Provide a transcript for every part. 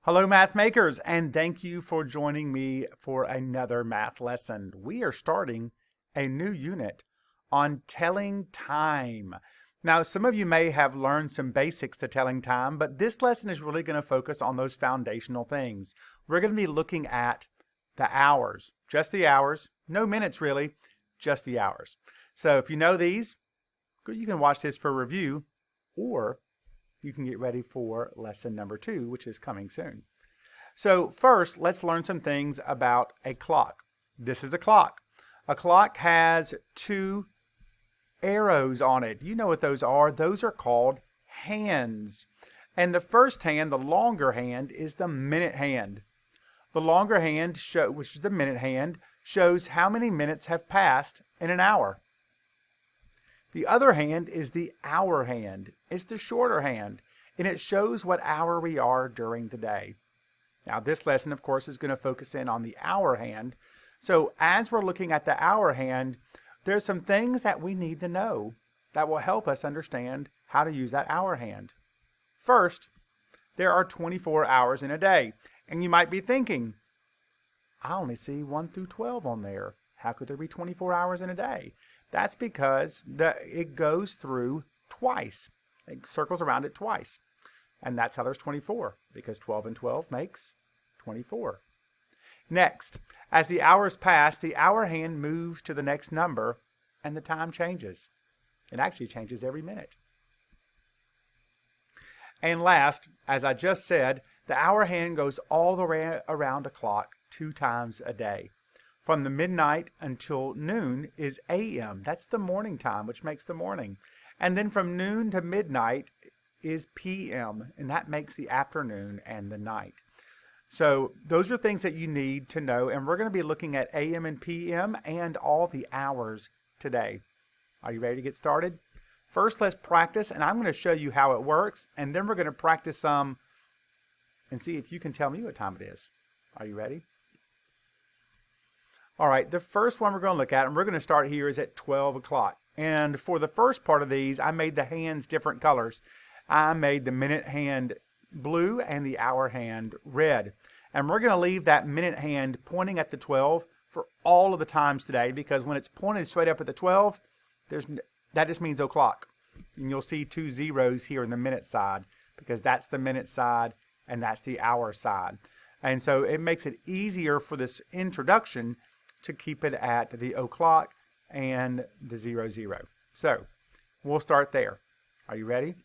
Hello, math makers, and thank you for joining me for another math lesson. We are starting a new unit on telling time. Now, some of you may have learned some basics to telling time, but this lesson is really going to focus on those foundational things. We're going to be looking at the hours, just the hours, no minutes really, just the hours. So if you know these, you can watch this for review, or you can get ready for lesson number 2, which is coming soon. So first, let's learn some things about a clock. This is a clock. A clock has 2 arrows on it. You know what those are. Those are called hands. And the first hand, the longer hand, is the minute hand. The longer hand, which is the minute hand, shows how many minutes have passed in an hour. The other hand is the hour hand. It's the shorter hand, and it shows what hour we are during the day. Now, this lesson, of course, is going to focus in on the hour hand. So as we're looking at the hour hand, there's some things that we need to know that will help us understand how to use that hour hand. First, there are 24 hours in a day, and you might be thinking, I only see 1 through 12 on there. How could there be 24 hours in a day? That's because it goes through twice. It circles around it twice. And that's how there's 24, because 12 and 12 makes 24. Next, as the hours pass, the hour hand moves to the next number, and the time changes. It actually changes every minute. And last, as I just said, the hour hand goes all the way around a clock 2 times a day. From the midnight until noon is AM. That's the morning time, which makes the morning. And then from noon to midnight is PM, and that makes the afternoon and the night. So those are things that you need to know, and we're going to be looking at AM and PM and all the hours today. Are you ready to get started? First, let's practice, and I'm going to show you how it works, and then we're going to practice some and see if you can tell me what time it is. Are you ready? All right, the first one we're going to look at, and we're going to start here, is at 12 o'clock. And for the first part of these, I made the hands different colors. I made the minute hand blue and the hour hand red. And we're going to leave that minute hand pointing at the 12 for all of the times today, because when it's pointed straight up at the 12, that just means o'clock. And you'll see 2 zeros here in the minute side, because that's the minute side and that's the hour side. And so it makes it easier for this introduction to keep it at the o'clock and the 00. So we'll start there. Are you ready?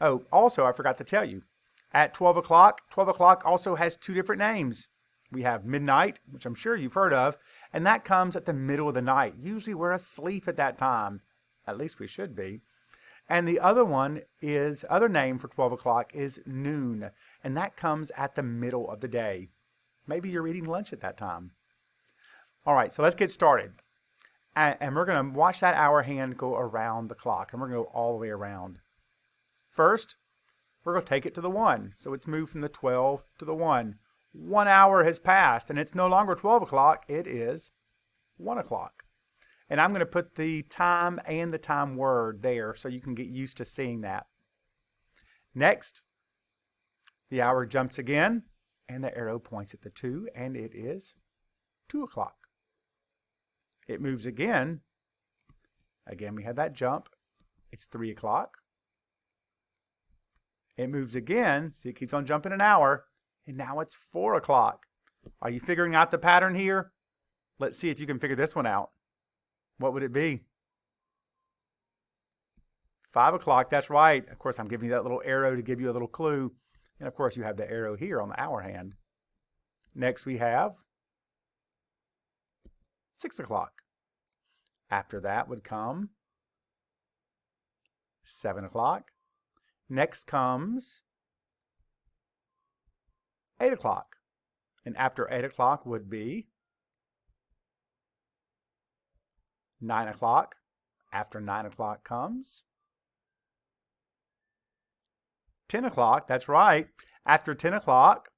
Oh, also, I forgot to tell you, at 12 o'clock also has 2 different names. We have midnight, which I'm sure you've heard of, and that comes at the middle of the night. Usually we're asleep at that time. At least we should be. And the other name for 12 o'clock is noon, and that comes at the middle of the day. Maybe you're eating lunch at that time. All right, so let's get started. And we're going to watch that hour hand go around the clock, and we're going to go all the way around. First, we're going to take it to the 1. So it's moved from the 12 to the 1. 1 hour has passed, and it's no longer 12 o'clock. It is 1 o'clock. And I'm going to put the time and the time word there so you can get used to seeing that. Next, the hour jumps again, and the arrow points at the 2, and it is 2 o'clock. It moves again. Again, we have that jump. It's 3 o'clock. It moves again. See, it keeps on jumping an hour. And now it's 4 o'clock. Are you figuring out the pattern here? Let's see if you can figure this one out. What would it be? 5 o'clock, that's right. Of course, I'm giving you that little arrow to give you a little clue. And of course, you have the arrow here on the hour hand. Next, we have 6 o'clock. After that would come 7 o'clock. Next comes 8 o'clock. And after 8 o'clock would be 9 o'clock. After 9 o'clock comes 10 o'clock. That's right. After 10 o'clock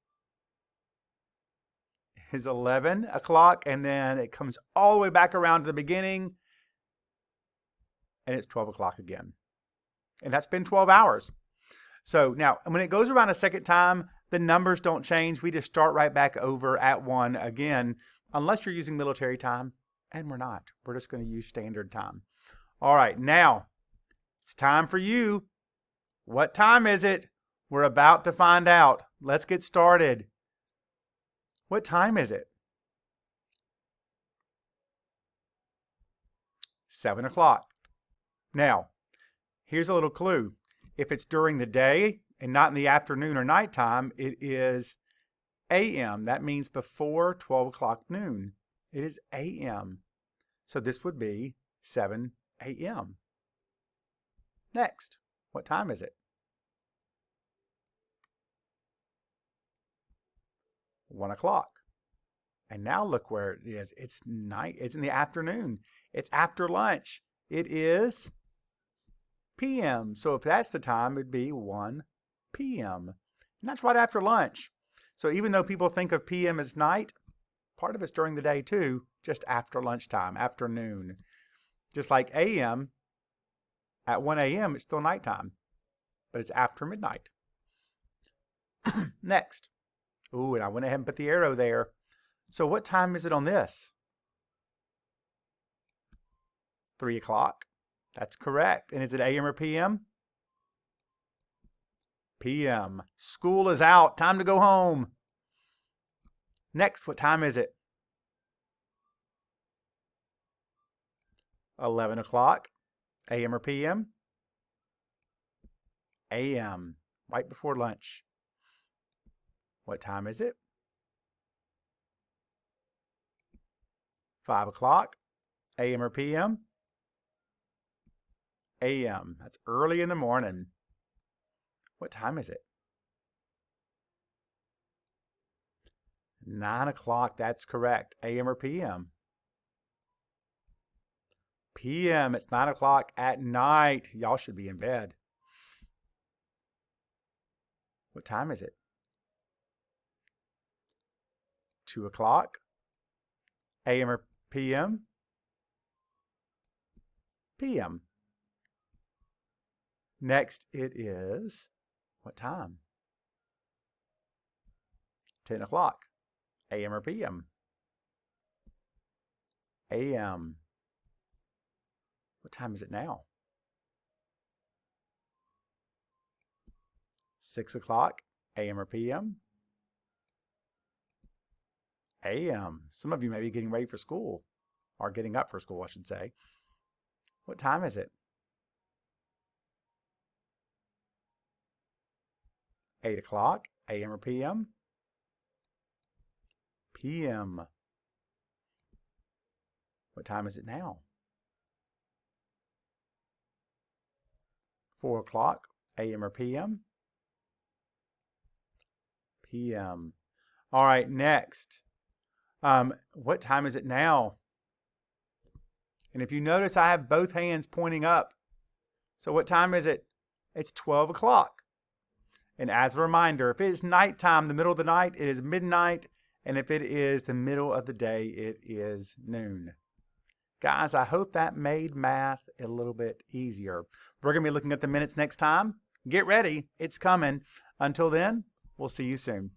is 11 o'clock, and then it comes all the way back around to the beginning, and it's 12 o'clock again. And that's been 12 hours. So now, when it goes around a second time, the numbers don't change. We just start right back over at 1 again, unless you're using military time, and we're not. We're just going to use standard time. All right, now it's time for you. What time is it? We're about to find out. Let's get started. What time is it? 7 o'clock. Now, here's a little clue. If it's during the day and not in the afternoon or nighttime, it is a.m. That means before 12 o'clock noon. It is a.m. So this would be 7 a.m. Next, what time is it? 1 o'clock. And now look where it is. It's night. It's in the afternoon. It's after lunch. It is p.m. So if that's the time, it'd be 1 p.m. And that's right after lunch. So even though people think of p.m. as night, part of it's during the day too, just after lunchtime, afternoon. Just like a.m., at 1 a.m., it's still nighttime, but it's after midnight. Next. Ooh, and I went ahead and put the arrow there. So what time is it on this? 3 o'clock. That's correct. And is it a.m. or p.m.? p.m. School is out. Time to go home. Next, what time is it? 11 o'clock. a.m. or p.m.? a.m. Right before lunch. What time is it? 5 o'clock. a.m. or p.m.? a.m. That's early in the morning. What time is it? 9 o'clock. That's correct. a.m. or p.m.? p.m. It's 9 o'clock at night. Y'all should be in bed. What time is it? 2 o'clock. a.m. or p.m.? p.m. Next, it is what time? 10 o'clock. a.m. or p.m.? a.m. What time is it now? 6 o'clock. a.m. or p.m.? a.m. Some of you may be getting ready for school, or getting up for school, I should say. What time is it? 8 o'clock. a.m. or p.m.? p.m. What time is it now? 4 o'clock. a.m. or p.m.? p.m. All right, next. What time is it now? And if you notice, I have both hands pointing up. So what time is it? It's 12 o'clock. And as a reminder, if it is nighttime, the middle of the night, it is midnight. And if it is the middle of the day, it is noon. Guys, I hope that made math a little bit easier. We're going to be looking at the minutes next time. Get ready. It's coming. Until then, we'll see you soon.